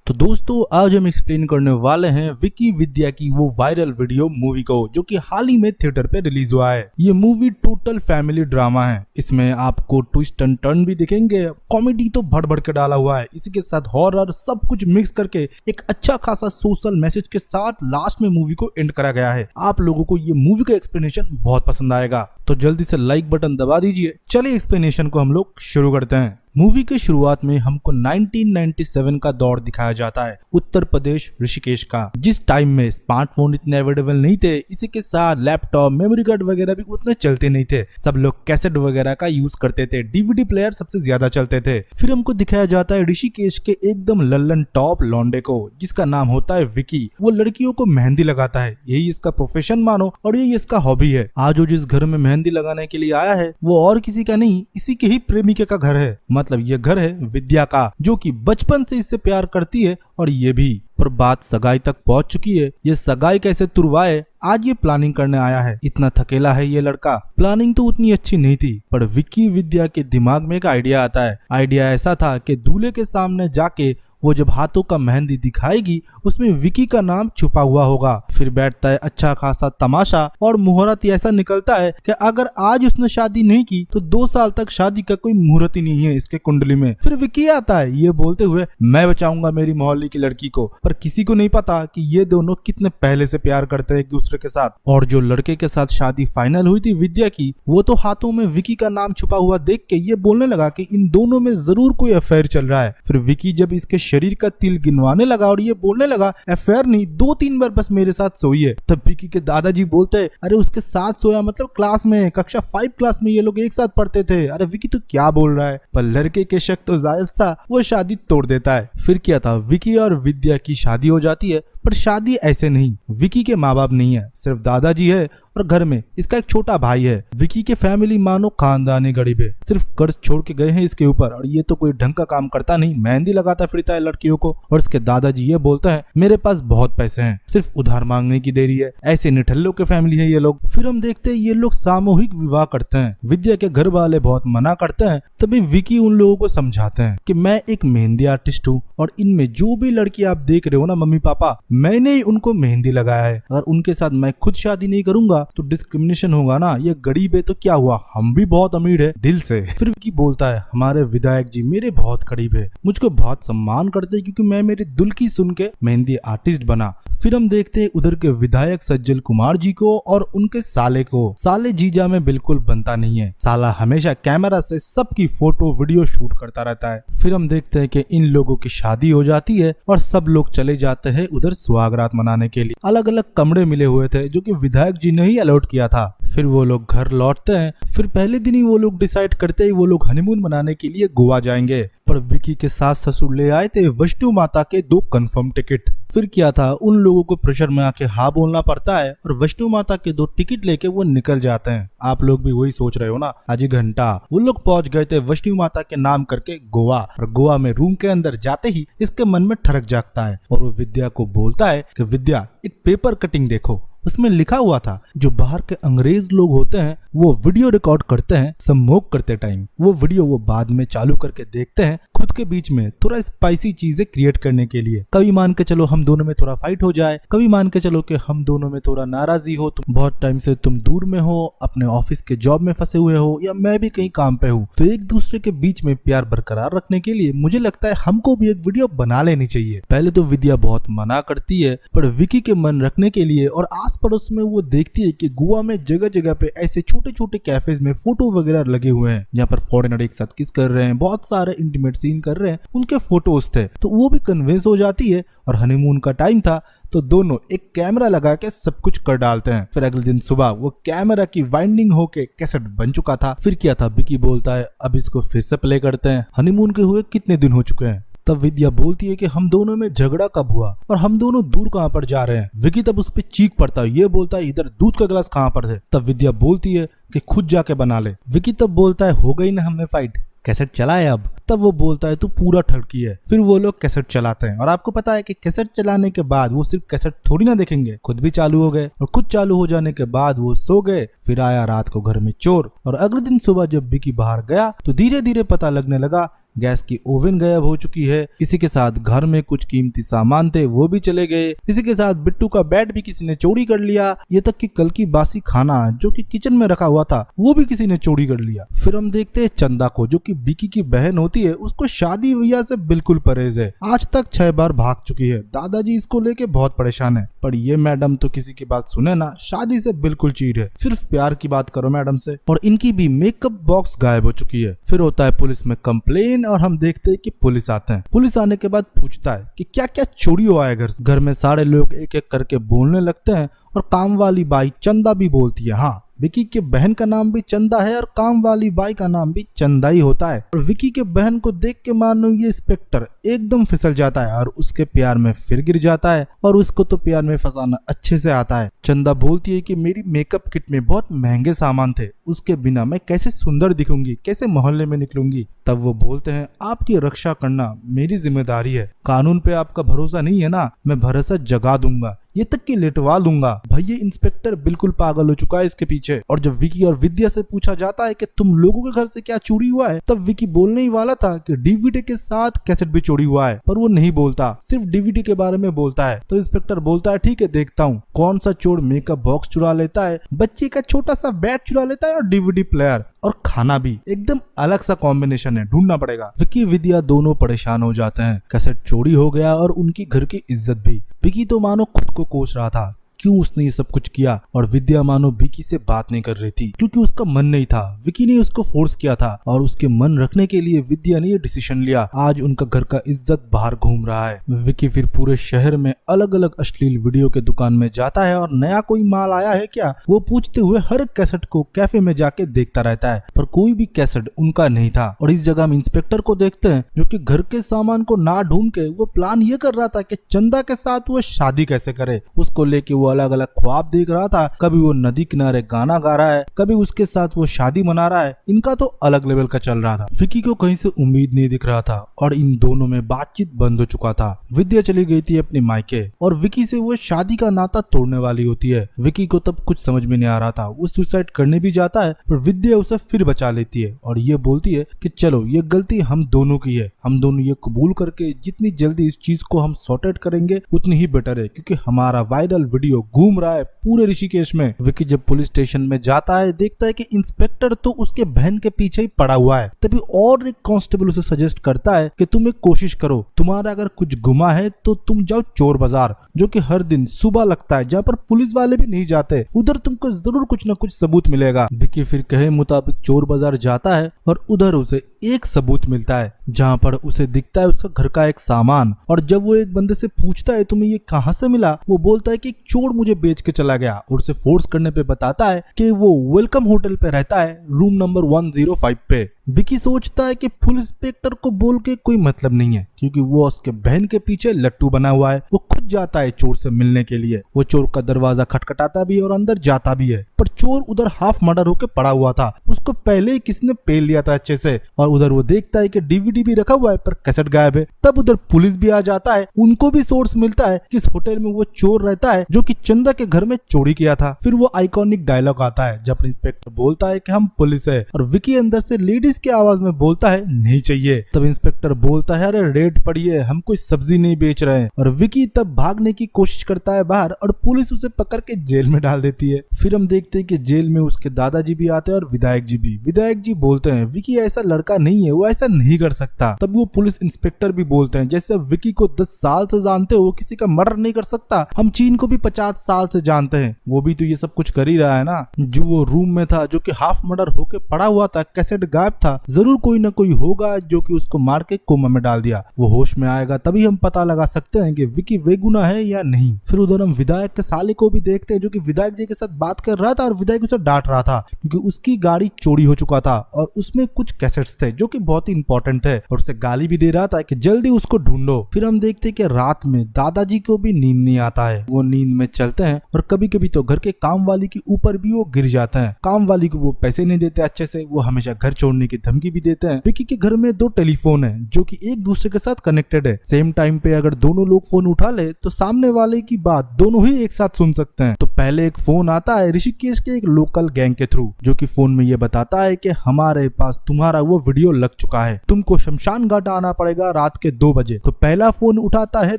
तो दोस्तों आज हम एक्सप्लेन करने वाले हैं विकी विद्या की वो वायरल वीडियो मूवी को, जो कि हाल ही में थिएटर पे रिलीज हुआ है। ये मूवी टोटल फैमिली ड्रामा है। इसमें आपको ट्विस्ट एंड टर्न भी दिखेंगे, कॉमेडी तो भर भर के डाला हुआ है, इसी के साथ हॉरर, सब कुछ मिक्स करके एक अच्छा खासा सोशल मैसेज के साथ लास्ट में मूवी को एंड करा गया है। आप लोगों को ये मूवी का एक्सप्लेनेशन बहुत पसंद आएगा, तो जल्दी से लाइक बटन दबा दीजिए। चलिए एक्सप्लेनेशन को हम लोग शुरू करते हैं। मूवी के शुरुआत में हमको 1997 का दौर दिखाया जाता है, उत्तर प्रदेश ऋषिकेश का, जिस टाइम में स्मार्टफोन इतने अवेलेबल नहीं थे। इसी के साथ लैपटॉप, मेमोरी कार्ड वगैरह भी उतने चलते नहीं थे। सब लोग कैसेट वगैरह का यूज करते थे, डीवीडी प्लेयर सबसे ज्यादा चलते थे। फिर हमको दिखाया जाता है ऋषिकेश के एकदम लल्लन टॉप लौंडे को, जिसका नाम होता है विकी। वो लड़कियों को मेहंदी लगाता है, यही इसका प्रोफेशन मानो और यही इसका हॉबी है। आज वो जिस घर में मेहंदी लगाने के लिए आया है वो और किसी का नहीं, इसी के ही प्रेमिका का घर है। मतलब ये घर है विद्या का, जो कि बचपन से इससे प्यार करती है और ये भी। पर बात सगाई तक पहुंच चुकी है। ये सगाई कैसे तुड़वाए, आज ये प्लानिंग करने आया है। इतना थकेला है ये लड़का। प्लानिंग तो उतनी अच्छी नहीं थी, पर विकी विद्या के दिमाग में एक आइडिया आता है। आइडिया ऐसा था कि दूल्हे के सामने जाके वो जब हाथों का मेहंदी दिखाएगी उसमें विकी का नाम छुपा हुआ होगा। फिर बैठता है अच्छा खासा तमाशा और मुहूर्त ऐसा निकलता है कि अगर आज उसने शादी नहीं की तो 2 साल तक शादी का कोई मुहूर्त ही नहीं है इसके कुंडली में। फिर विकी आता है ये बोलते हुए, मैं बचाऊंगा मेरी मोहल्ले की लड़की को। पर किसी को नहीं पता कि ये दोनों कितने पहले से प्यार करते हैं एक दूसरे के साथ। और जो लड़के के साथ शादी फाइनल हुई थी विद्या की, वो तो हाथों में विकी का नाम छुपा हुआ देख के ये बोलने लगा कि इन दोनों में जरूर कोई अफेयर चल रहा है। फिर विकी जब इसके शरीर का तिल गिनवाने लगा और ये बोलने लगा, अफेयर नहीं, 2-3 बार बस मेरे साथ सोई है। तब विकी के दादाजी बोलते हैं, अरे उसके साथ सोया मतलब क्लास में, कक्षा 5 क्लास में ये लोग एक साथ पढ़ते थे। अरे विकी तो क्या बोल रहा है। पर लड़के के शक तो जायज सा, वो शादी तोड़ देता है। फिर क्या था, विकी और विद्या की शादी हो जाती है। पर शादी ऐसे नहीं, विकी के माँ बाप नहीं है, सिर्फ दादाजी है और घर में इसका एक छोटा भाई है। विकी के फैमिली मानो खानदानी गरीब है, सिर्फ कर्ज छोड़ के गए हैं इसके ऊपर। और ये तो कोई ढंग का काम करता नहीं, मेहंदी लगाता फिरता है लड़कियों को। और इसके दादाजी ये बोलता है, मेरे पास बहुत पैसे हैं, सिर्फ उधार मांगने की देरी है। ऐसे निठल्लों के फैमिली है ये लोग। फिर हम देखते हैं ये लोग सामूहिक विवाह करते हैं। विद्या के घर वाले बहुत मना करते हैं, तभी विकी उन लोगों को समझाते हैं कि मैं एक मेहंदी आर्टिस्ट हूँ और इनमें जो भी लड़की आप देख रहे हो ना मम्मी पापा, मैंने ही उनको मेहंदी लगाया है। अगर उनके साथ मैं खुद शादी नहीं करूंगा तो डिस्क्रिमिनेशन होगा ना। ये गरीब है तो क्या हुआ, हम भी बहुत अमीर है दिल से। फिर विकी बोलता है, हमारे विधायक जी मेरे बहुत करीब है, मुझको बहुत सम्मान करते हैं क्योंकि मैं मेरे दिल की सुन के मेहंदी आर्टिस्ट बना। फिर हम देखते हैं उधर के विधायक सज्जल कुमार जी को और उनके साले को। साले जीजा में बिल्कुल बनता नहीं है, साला हमेशा कैमरा से सबकी फोटो वीडियो शूट करता रहता है। फिर हम देखते हैं कि इन लोगों की शादी हो जाती है और सब लोग चले जाते हैं उधर सुहागरात मनाने के लिए। अलग अलग कमरे मिले हुए थे जो कि विधायक जी ने ही अलॉट किया था। फिर वो लोग घर लौटते हैं। फिर पहले दिन ही वो लोग डिसाइड करते हैं वो लोग हनीमून मनाने के लिए गोवा जाएंगे। पर विकी के साथ ससुर ले आए थे वैष्णो माता के 2 कंफर्म टिकट। फिर क्या था, उन लोगों को प्रेशर में आके हाँ बोलना पड़ता है और वैष्णो माता के 2 टिकट लेके वो निकल जाते हैं। आप लोग भी वही सोच रहे हो ना, आजी घंटा वो लोग पहुंच गए थे वैष्णो माता के नाम करके गोवा। और गोवा में रूम के अंदर जाते ही इसके मन में ठरक जागता है और वो विद्या को बोलता है कि विद्या एक पेपर कटिंग देखो, उसमें लिखा हुआ था जो बाहर के अंग्रेज लोग होते हैं वो वीडियो रिकॉर्ड करते हैं स्मोक करते टाइम। वो वीडियो वो बाद में चालू करके देखते हैं खुद के बीच में थोड़ा स्पाइसी चीजें क्रिएट करने के लिए। कभी मान के चलो हम दोनों में थोड़ा फाइट हो जाए, कभी मान के चलो कि हम दोनों में थोड़ा नाराजगी हो, तुम बहुत टाइम से तुम दूर में हो, अपने ऑफिस के जॉब में फंसे हुए हो या मैं भी कहीं काम पे हूँ, तो एक दूसरे के बीच में प्यार बरकरार रखने के लिए मुझे लगता है हमको भी एक वीडियो बना लेनी चाहिए। पहले तो विद्या बहुत मना करती है, पर विकी के मन रखने के लिए और आस पड़ोस में वो देखती है कि गोवा में जगह जगह पे ऐसे छोटे छोटे कैफेज में फोटो वगैरह लगे हुए हैं जहाँ पर फॉरेनर एक साथ किस कर रहे हैं, बहुत सारे इंटीमेट सीन कर रहे हैं, उनके फोटोज थे। तो वो भी कन्विंस हो जाती है और हनीमून का टाइम था तो दोनों एक कैमरा लगा के सब कुछ कर डालते हैं। फिर अगले दिन सुबह वो कैमरा की वाइंडिंग होके कैसेट बन चुका था। फिर क्या था, विकी बोलता है अब इसको फिर से प्ले करते हैं, हनीमून के हुए कितने दिन हो चुके हैं। तब विद्या बोलती है कि हम दोनों में झगड़ा कब हुआ और हम दोनों दूर कहाँ पर जा रहे हैं। विकी तब उस पर चीख पड़ता है, ये बोलता है इधर दूध का गिलास कहाँ पर है। तब विद्या बोलती है कि खुद जाके बना ले। विकी तब बोलता है हो गई ना हमें फाइट, कैसेट चलाए अब। तब वो बोलता है तू पूरा ठड़की है। फिर वो लोग कैसेट चलाते हैं और आपको पता है कि कैसेट चलाने के बाद वो सिर्फ कैसेट थोड़ी ना देखेंगे, खुद भी चालू हो गए और खुद चालू हो जाने के बाद वो सो गए। फिर आया रात को घर में चोर और अगले दिन सुबह जब विकी बाहर गया तो धीरे धीरे पता लगने लगा गैस की ओवन गायब हो चुकी है। इसी के साथ घर में कुछ कीमती सामान थे वो भी चले गए। इसी के साथ बिट्टू का बेड भी किसी ने चोरी कर लिया। ये तक कि कल की बासी खाना जो कि किचन में रखा हुआ था वो भी किसी ने चोरी कर लिया। फिर हम देखते हैं चंदा को, जो कि विकी की बहन होती है। उसको शादी ब्याह से बिल्कुल परहेज है। आज तक 6 बार भाग चुकी है। दादाजी इसको लेके बहुत परेशान है, पर ये मैडम तो किसी की बात सुने ना, शादी से बिल्कुल चीर है। सिर्फ प्यार की बात करो मैडम से। और इनकी भी मेकअप बॉक्स गायब हो चुकी है। फिर होता है पुलिस में कंप्लेन और हम देखते हैं कि पुलिस आते हैं। पुलिस आने के बाद पूछता है कि क्या क्या चोरी हुआ है घर से। घर में सारे लोग एक एक करके बोलने लगते हैं और काम वाली बाई चंदा भी बोलती है। हाँ, विकी के बहन का नाम भी चंदा है और काम वाली बाई का नाम भी चंदा ही होता है। और विकी के बहन को देख के मानो ये इंस्पेक्टर एकदम फिसल जाता है और उसके प्यार में फिर गिर जाता है। और उसको तो प्यार में फंसाना अच्छे से आता है। चंदा बोलती है कि मेरी मेकअप किट में बहुत महंगे सामान थे, उसके बिना मैं कैसे सुंदर दिखूंगी, कैसे मोहल्ले में निकलूंगी। तब वो बोलते हैं आपकी रक्षा करना मेरी जिम्मेदारी है। कानून पे आपका भरोसा नहीं है ना, मैं भरोसा जगा दूंगा, ये तक कि लेटवा लूंगा। भाई ये इंस्पेक्टर बिल्कुल पागल हो चुका है इसके पीछे। और जब विकी और विद्या से पूछा जाता है कि तुम लोगों के घर से क्या चोरी हुआ है, तब विकी बोलने ही वाला था कि डीवीडी के साथ कैसेट भी चोरी हुआ है, पर वो नहीं बोलता, सिर्फ डीवीडी के बारे में बोलता है। तो इंस्पेक्टर बोलता है ठीक है देखता हूँ कौन सा चोर मेकअप बॉक्स चुरा लेता है, बच्चे का छोटा सा बैट चुरा लेता है और डीवीडी प्लेयर और खाना भी। एकदम अलग सा कॉम्बिनेशन है, ढूंढना पड़ेगा। विकी विद्या दोनों परेशान हो जाते हैं। कैसेट चोरी हो गया और उनकी घर की इज्जत भी। विकी तो मानो खुद को कोस रहा था क्यों उसने ये सब कुछ किया, और विद्या मानो विकी से बात नहीं कर रही थी क्योंकि उसका मन नहीं था। विकी ने उसको फोर्स किया था और उसके मन रखने के लिए विद्या ने ये डिसीजन लिया। आज उनका घर का इज्जत बाहर घूम रहा है। विकी फिर पूरे शहर में अलग अलग अश्लील वीडियो के दुकान में जाता है और नया कोई माल आया है क्या वो पूछते हुए हर कैसेट को कैफे में जाके देखता रहता है, पर कोई भी कैसेट उनका नहीं था। और इस जगह हम इंस्पेक्टर को देखते हैं जो कि घर के सामान को ना ढूंढ के वो प्लान ये कर रहा था कि चंदा के साथ वो शादी कैसे करे। उसको लेके वो अलग अलग ख्वाब देख रहा था। कभी वो नदी किनारे गाना गा रहा है, कभी उसके साथ वो शादी मना रहा है। इनका तो अलग लेवल का चल रहा था। विकी को कहीं से उम्मीद नहीं दिख रहा था और इन दोनों में बातचीत बंद हो चुका था। विद्या चली गई थी अपनी मायके और विकी से वो शादी का नाता तोड़ने वाली होती है। विकी को तब कुछ समझ में नहीं आ रहा था। वो सुसाइड करने भी जाता है पर विद्या उसे फिर बचा लेती है और ये बोलती है कि चलो ये गलती हम दोनों की है, हम दोनों ये कबूल करके जितनी जल्दी इस चीज को हम सॉर्ट आउट करेंगे उतनी ही बेटर है, क्योंकि हमारा वायरल वीडियो घूम रहा है पूरे ऋषिकेश में। विकी जब पुलिस स्टेशन में जाता है देखता है कि इंस्पेक्टर तो उसके बहन के पीछे ही पड़ा हुआ है। तभी और एक कांस्टेबल उसे सजेस्ट करता है कि तुम एक कोशिश करो, तुम्हारा अगर कुछ गुमा है तो तुम जाओ चोर बाजार, जो कि हर दिन सुबह लगता है, जहाँ पर पुलिस वाले भी नहीं जाते। उधर तुमको जरूर कुछ न कुछ सबूत मिलेगा। विकी फिर कहे मुताबिक चोर बाजार जाता है और उधर उसे एक सबूत मिलता है जहाँ पर उसे दिखता है उसका घर का एक सामान। और जब वो एक बंदे से पूछता है तुम्हें ये कहाँ से मिला, वो बोलता है कि एक चोर मुझे बेच के चला गया, और उसे फोर्स करने पे बताता है कि वो वेलकम होटल पे रहता है, रूम नंबर 105 पे। विकी सोचता है कि फुल इंस्पेक्टर को बोल के कोई मतलब नहीं है क्योंकि वो उसके बहन के पीछे लट्टू बना हुआ है। वो खुद जाता है चोर से मिलने के लिए। वो चोर का दरवाजा खटखटाता भी और अंदर जाता भी है, पर चोर उधर हाफ मर्डर होके पड़ा हुआ था। उसको पहले ही किसी ने पेल लिया था अच्छे से। और उधर वो देखता है कि डीवीडी भी रखा हुआ है पर कैसेट गायब है। तब उधर पुलिस भी आ जाता है। उनको भी सोर्स मिलता है कि इस होटल में वो चोर रहता है जो कि चंदा के घर में चोरी किया था। फिर वो आइकॉनिक डायलॉग आता है जब इंस्पेक्टर बोलता है कि हम पुलिस है, और विकी अंदर से लेडीज की आवाज में बोलता है नहीं चाहिए। तब इंस्पेक्टर बोलता है अरे रेड पड़ी है, हम कोई सब्जी नहीं बेच रहे हैं। और विकी तब भागने की कोशिश करता है बाहर और पुलिस उसे पकड़ के जेल में डाल देती है। फिर हम देखते हैं कि जेल में उसके दादाजी भी आते हैं और विधायक जी भी। विधायक जी बोलते हैं विकी ऐसा लड़का नहीं है, वो ऐसा नहीं कर सकता। तब वो पुलिस इंस्पेक्टर भी बोलते हैं जैसे विकी को 10 साल से जानते हो, किसी का मर्डर नहीं कर सकता। हम चीन को भी 50 साल से जानते हैं, वो भी तो ये सब कुछ कर ही रहा है ना। जो वो रूम में था जो कि हाफ मर्डर होके पड़ा हुआ था, कैसेट गायब था, जरूर कोई ना कोई होगा जो कि उसको मार के कोमा में डाल दिया। वो होश में आएगा तभी हम पता लगा सकते हैं कि विकी बेगुनाह है या नहीं। फिर उधर हम विधायक के साले को भी देखते हैं जो कि विधायक जी के साथ बात कर रहा था और विधायक उसे डांट रहा था क्योंकि उसकी गाड़ी चोरी हो चुका था और उसमें कुछ कैसेट्स थे जो कि बहुत ही इंपॉर्टेंट थे, और उसे गाली भी दे रहा था कि जल्दी उसको ढूंढो। फिर हम देखते हैं कि रात में दादाजी को भी नींद नहीं आता है। वो नींद में चलते हैं और कभी कभी तो घर के काम वाली के ऊपर भी वो गिर जाते हैं। काम वाली को वो पैसे नहीं देते अच्छे से, वो हमेशा घर छोड़ने की धमकी भी देते हैं। विकी के घर में 2 टेलीफोन है जो कि एक दूसरे के साथ कनेक्टेड है। सेम टाइम पे अगर दोनों लोग फोन उठा ले तो सामने वाले की बात दोनों ही एक साथ सुन सकते हैं। तो पहले एक फोन आता है ऋषिकेश के एक लोकल गैंग के थ्रू, जो कि फोन में ये बताता है कि हमारे पास तुम्हारा वो वीडियो लग चुका है, तुमको शमशान घाट आना पड़ेगा रात के 2 बजे। तो पहला फोन उठाता है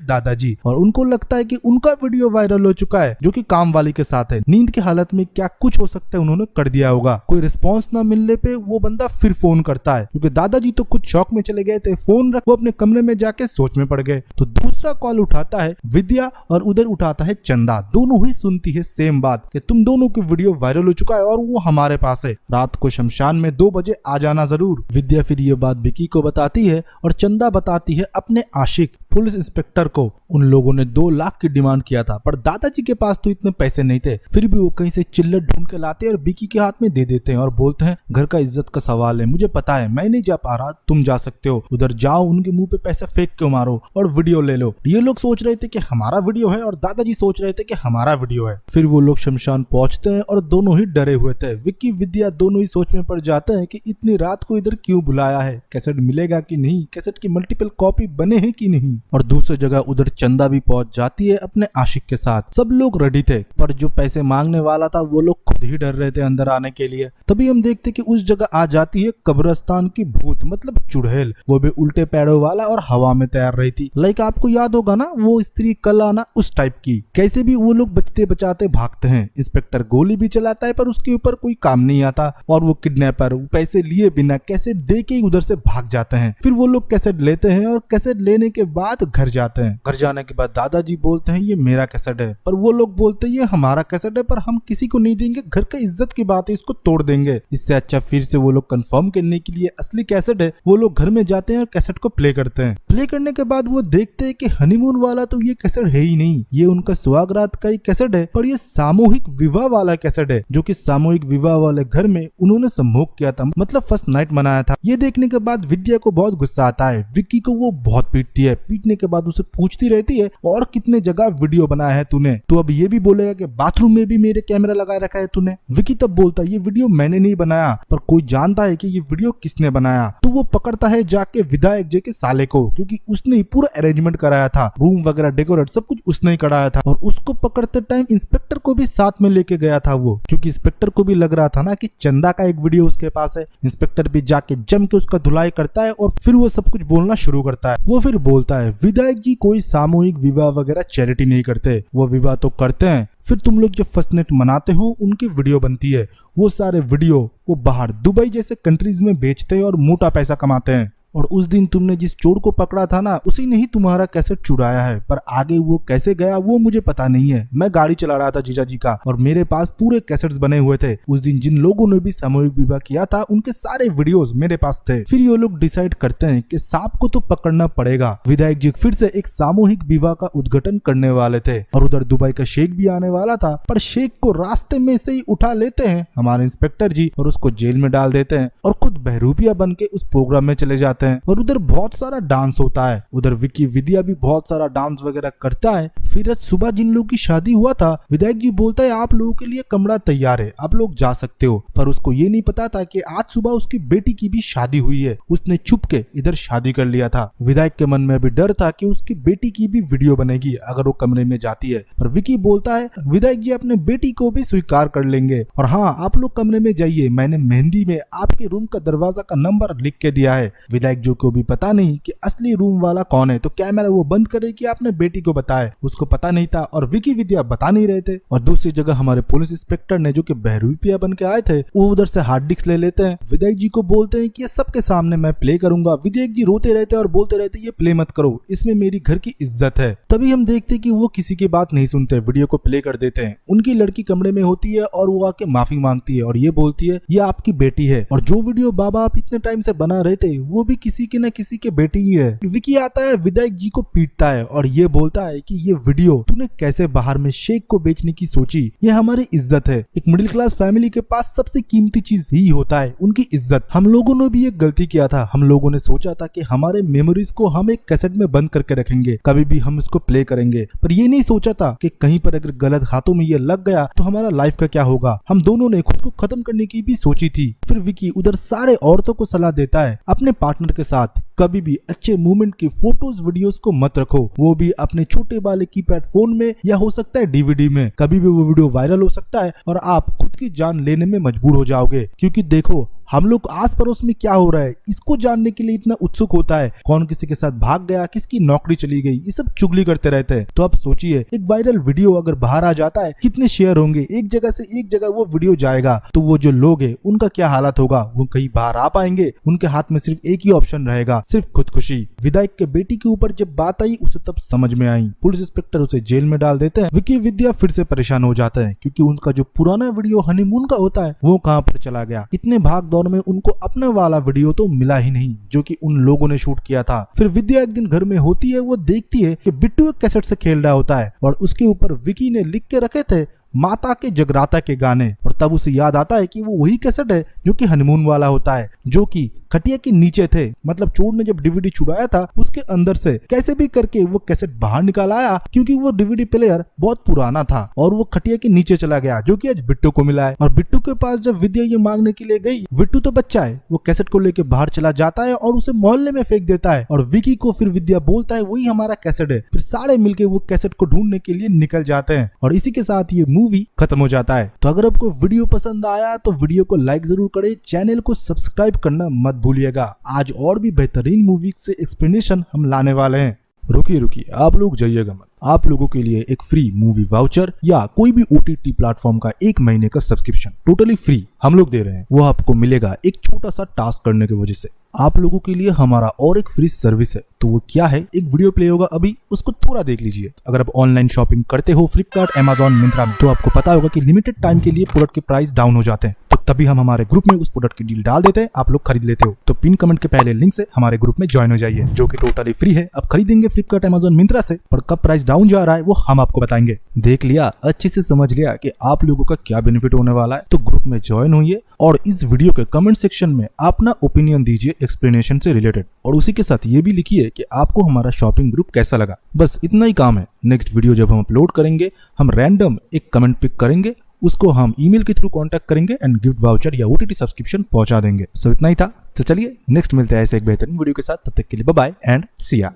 दादाजी और उनको लगता है कि उनका वीडियो वायरल हो चुका है, जो कि काम वाली के साथ है। नींद की हालत में क्या कुछ हो सकता है उन्होंने कर दिया होगा। कोई रिस्पॉन्स ना मिलने पे वो बंदा फिर फोन करता है, क्योंकि दादाजी तो कुछ शौक में चले गए थे, फोन रख वो अपने कमरे में जाके सोच में पड़ गए। तो दूसरा कॉल उठाता है विद्या और उधर उठाता है चंदा। दोनों ही सुनती है सेम बात कि तुम दोनों की वीडियो वायरल हो चुका है और वो हमारे पास है, रात को शमशान में 2 बजे आ जाना जरूर। विद्या फिर ये बात विकी को बताती है और चंदा बताती है अपने आशिक पुलिस इंस्पेक्टर को। उन लोगों ने 2 लाख की डिमांड किया था, पर दादाजी के पास तो इतने पैसे नहीं थे। फिर भी वो कहीं से चिल्लर ढूंढ के लाते और विकी के हाथ में दे देते हैं और बोलते हैं घर का इज्जत का सवाल है, मुझे पता है मैं नहीं जा पा रहा, तुम जा सकते हो, उधर जाओ, उनके मुंह पे पैसा फेंक के मारो और वीडियो ले लो। ये लोग सोच रहे थे कि हमारा वीडियो है और दादाजी सोच रहे थे कि हमारा वीडियो है। फिर वो लोग शमशान पहुंचते हैं और दोनों ही डरे हुए थे। विक्की विद्या दोनों ही सोच में पड़ जाते हैं कि इतनी रात को इधर क्यों बुलाया है, कैसेट मिलेगा कि नहीं, कैसेट की मल्टीपल कॉपी बने हैं कि नहीं। और दूसरी जगह उधर चंदा भी पहुंच जाती है अपने आशिक के साथ। सब लोग रेडी थे, पर जो पैसे मांगने वाला था वो लोग खुद ही डर रहे थे अंदर आने के लिए। तभी हम देखते कि उस जगह आ जाती है कब्रिस्तान की भूत, मतलब चुड़ैल, वो भी उल्टे पैरों वाला और हवा में तैर रही थी। लाइक आपको याद होगा ना वो स्त्री कल आना, उस टाइप की। कैसे भी वो लोग बचते बचाते भागते हैं। इंस्पेक्टर गोली भी चलाता है पर उसके ऊपर कोई काम नहीं आता और वो किडनैपर पैसे लिए बिना कैसेट दे के उधर से भाग जाते हैं। फिर वो लोग कैसेट लेते हैं और कैसेट लेने के बाद घर जाते हैं। घर जाने के बाद दादाजी बोलते हैं ये मेरा कैसेट है, पर वो लोग बोलते हैं ये हमारा कैसेट है, पर हम किसी को नहीं देंगे, घर का इज्जत की बात है, इसको तोड़ देंगे। इससे अच्छा फिर से वो लोग कंफर्म करने के लिए असली कैसेट है, वो लोग घर में जाते हैं और कैसेट को प्ले करते हैं। प्ले करने के बाद वो देखते हैं कि हनीमून वाला तो ये कैसेट है ही नहीं, ये उनका सुहागरात का ही कैसेट है, पर ये सामूहिक विवाह वाला कैसेट है, जो कि सामूहिक विवाह वाले घर में उन्होंने सम्भोग किया था, मतलब फर्स्ट नाइट मनाया था। ये देखने के बाद विद्या को बहुत गुस्सा आता है। विक्की को वो बहुत पीटती है। पीटने के बाद उसे पूछती रहती है और कितने जगह वीडियो बनाया है तूने, तो अब ये भी बोलेगा कि बाथरूम में भी मेरे कैमरा लगाए रखा है तूने। विक्की तब बोलता है ये वीडियो मैंने नहीं बनाया, पर कोई जानता है कि ये वीडियो किसने बनाया। तो वो पकड़ता है जाके विधायक जी के साले को, क्योंकि उसने ही पूरा अरेंजमेंट कराया था, रूम वगैरह डेकोरेट सब कुछ उसने ही कराया था। और उसको पकड़ते टाइम इंस्पेक्टर को भी साथ में लेके गया था वो, क्योंकि इंस्पेक्टर को भी लग रहा था ना कि चंदा का एक वीडियो उसके पास है। इंस्पेक्टर भी जाके जम के उसका धुलाई करता है और फिर वो सब कुछ बोलना शुरू करता है। वो फिर बोलता है विधायक जी कोई सामूहिक विवाह वगैरह चैरिटी नहीं करते, वो विवाह तो करते हैं, फिर तुम लोग जब फर्स्ट नाइट मनाते हो उनकी वीडियो बनती है, वो सारे वीडियो वो बाहर दुबई जैसे कंट्रीज में बेचते हैं और मोटा पैसा कमाते हैं। और उस दिन तुमने जिस चोर को पकड़ा था ना, उसी ने ही तुम्हारा कैसेट चुराया है, पर आगे वो कैसे गया वो मुझे पता नहीं है। मैं गाड़ी चला रहा था जीजा जी का और मेरे पास पूरे कैसेट्स बने हुए थे। उस दिन जिन लोगों ने भी सामूहिक विवाह किया था उनके सारे वीडियोस मेरे पास थे। फिर ये लोग डिसाइड करते हैं कि सांप को तो पकड़ना पड़ेगा। विधायक जी फिर से एक सामूहिक विवाह का उद्घाटन करने वाले थे और उधर दुबई का शेख भी आने वाला था, पर शेख को रास्ते में से ही उठा लेते हैं हमारे इंस्पेक्टर जी और उसको जेल में डाल देते हैं और खुद बहरूपिया बन के उस प्रोग्राम में चले जाते हैं। और उधर बहुत सारा डांस होता है। उधर विक्की विद्या भी बहुत सारा डांस वगैरह करता है। फिर आज सुबह जिन लोगों की शादी हुआ था, विधायक जी बोलता है आप लोगों के लिए कमरा तैयार है, आप लोग जा सकते हो, पर उसको ये नहीं पता था कि आज सुबह उसकी बेटी की भी शादी हुई है। उसने छुप के इधर शादी कर लिया था। विधायक के मन में अभी डर था कि उसकी बेटी की भी वीडियो बनेगी अगर वो कमरे में जाती है, पर विक्की बोलता है विधायक जी अपने बेटी को भी स्वीकार कर लेंगे और हाँ आप लोग कमरे में जाइए, मैंने मेहंदी में आपके रूम का दरवाजा का नंबर लिख के दिया है। विधायक जो को भी पता नहीं कि असली रूम वाला कौन है, तो कैमरा वो बंद करे कि आपने बेटी को बताए, उसको पता नहीं था और विकी विद्या बता नहीं रहे थे। और दूसरी जगह हमारे पुलिस इंस्पेक्टर ने जो कि बहरूपिया बन के आए थे वो उधर से हार्ड डिस्क ले लेते हैं। विधायक जी को बोलते हैं कि ये सबके सामने मैं प्ले करूंगा। विधायक जी रोते रहते और बोलते रहते ये प्ले मत करो, इसमें मेरी घर की इज्जत है। तभी हम देखते कि वो किसी की बात नहीं सुनते, वीडियो को प्ले कर देते हैं। उनकी लड़की कमरे में होती है और वो आके माफी मांगती है और ये बोलती है ये आपकी बेटी है और जो वीडियो बाबा आप इतने टाइम से बना रहे थे वो भी किसी के न किसी के बेटी ही है। विकी आता है, विधायक जी को पीटता है और ये बोलता है कि ये वीडियो तूने कैसे बाहर में शेख को बेचने की सोची, ये हमारी इज्जत है। एक मिडिल क्लास फैमिली के पास सबसे कीमती चीज ही होता है उनकी इज्जत। हम लोगों ने भी एक गलती किया था, हम लोगों ने सोचा था कि हमारे मेमोरीज को हम एक कैसेट में बंद करके रखेंगे, कभी भी हम इसको प्ले करेंगे, पर ये नहीं सोचा था कि कहीं पर अगर गलत हाथों में ये लग गया तो हमारा लाइफ का क्या होगा। हम दोनों ने खुद को खत्म करने की भी सोची थी। फिर विकी उधर सारे औरतों को सलाह देता है अपने पार्टनर के साथ कभी भी अच्छे मूवमेंट की फोटोज वीडियोस को मत रखो, वो भी अपने छोटे वाले कीपैड फोन में या हो सकता है डीवीडी में। कभी भी वो वीडियो वायरल हो सकता है और आप खुद की जान लेने में मजबूर हो जाओगे, क्योंकि देखो हम लोग आस पड़ोस में क्या हो रहा है इसको जानने के लिए इतना उत्सुक होता है। कौन किसी के साथ भाग गया, किसकी नौकरी चली गई, ये सब चुगली करते रहते हैं। तो अब सोचिए एक वायरल वीडियो अगर बाहर आ जाता है कितने शेयर होंगे, एक जगह से एक जगह वो वीडियो जाएगा, तो वो जो लोग हैं उनका क्या हालत होगा, वो कहीं बाहर आ पाएंगे? उनके हाथ में सिर्फ एक ही ऑप्शन रहेगा, सिर्फ खुदकुशी। विधायक के बेटी के ऊपर जब बात आई उसे तब समझ में आई। पुलिस इंस्पेक्टर उसे जेल में डाल देते हैं। विकी विद्या फिर से परेशान हो जाता है क्योंकि उनका जो पुराना वीडियो हनीमून का होता है वो कहाँ पर चला गया। इतने भाग दौड़ में उनको अपने वाला वीडियो तो मिला ही नहीं जो कि उन लोगों ने शूट किया था। फिर विद्या एक दिन घर में होती है, वो देखती है कि बिट्टू एक कैसेट से खेल रहा होता है और उसके ऊपर विकी ने लिख के रखे थे माता के जगराता के गाने, और तब उसे याद आता है कि वो वही कैसेट है जो कि हनीमून वाला होता है, जो कि खटिया के नीचे थे। मतलब चोर ने जब डीवीडी छुड़ाया था उसके अंदर से कैसे भी करके वो कैसेट बाहर निकाल आया, क्योंकि वो डीवीडी प्लेयर बहुत पुराना था और वो खटिया के नीचे चला गया, जो कि आज बिट्टू को मिला है। और बिट्टू के पास जब विद्या ये मांगने के लिए गई, बिट्टू तो बच्चा है, वो कैसेट को लेके बाहर चला जाता है और उसे मोहल्ले में फेंक देता है। और विकी को फिर विद्या बोलता है वही हमारा कैसेट है। फिर सारे मिलके वो कैसेट को ढूंढने के लिए निकल जाते हैं और इसी के साथ ये मूवी खत्म हो जाता है। तो अगर आपको वीडियो पसंद आया तो वीडियो को लाइक जरूर करें, चैनल को सब्सक्राइब करना मत भूलिएगा। आज और भी बेहतरीन मूवी से एक्सप्लेनेशन हम लाने वाले हैं। रुकिए आप लोग जाइएगा मत, आप लोगों के लिए एक फ्री मूवी वाउचर या कोई भी OTT प्लेटफॉर्म का 1 महीने का सब्सक्रिप्शन टोटली फ्री हम लोग दे रहे हैं। वो आपको मिलेगा एक छोटा सा टास्क करने की वजह से। आप लोगों के लिए हमारा और एक फ्री सर्विस है, तो वो क्या है, एक वीडियो प्ले होगा अभी, उसको थोड़ा देख लीजिए। अगर आप ऑनलाइन शॉपिंग करते हो फ्लिपकार्ट, अमेजॉन, मिंत्रा में, तो आपको पता होगा कि लिमिटेड टाइम के लिए प्रोडक्ट के प्राइस डाउन हो जाते हैं, तो तभी हम हमारे ग्रुप में उस प्रोडक्ट की डील डाल देते हैं, आप लोग खरीद लेते हो। तो पिन कमेंट के पहले लिंक से हमारे ग्रुप में ज्वाइन हो जाइए, जो कि टोटली फ्री है। अब खरीदेंगे फ्लिपकार्ट, अमेजॉन, मिंत्रा से, और कब प्राइस डाउन जा रहा है वो हम आपको बताएंगे। देख लिया, अच्छे से समझ लिया कि आप लोगों का क्या बेनिफिट होने वाला है, तो ग्रुप में ज्वाइन होइए और इस वीडियो के कमेंट सेक्शन में अपना ओपिनियन दीजिए एक्सप्लेनेशन से रिलेटेड, और उसी के साथ ये भी लिखिए कि आपको हमारा शॉपिंग ग्रुप कैसा लगा। बस इतना ही काम है। नेक्स्ट वीडियो जब हम अपलोड करेंगे, हम रैंडम एक कमेंट पिक करेंगे, उसको हम ईमेल के थ्रू कांटेक्ट करेंगे एंड गिफ्ट वाउचर या OTT सब्सक्रिप्शन पहुंचा देंगे। सो इतना ही था। तो चलिए नेक्स्ट मिलते हैं ऐसे एक बेहतरीन वीडियो के साथ, तब तक के लिए बाय बाय एंड सी या।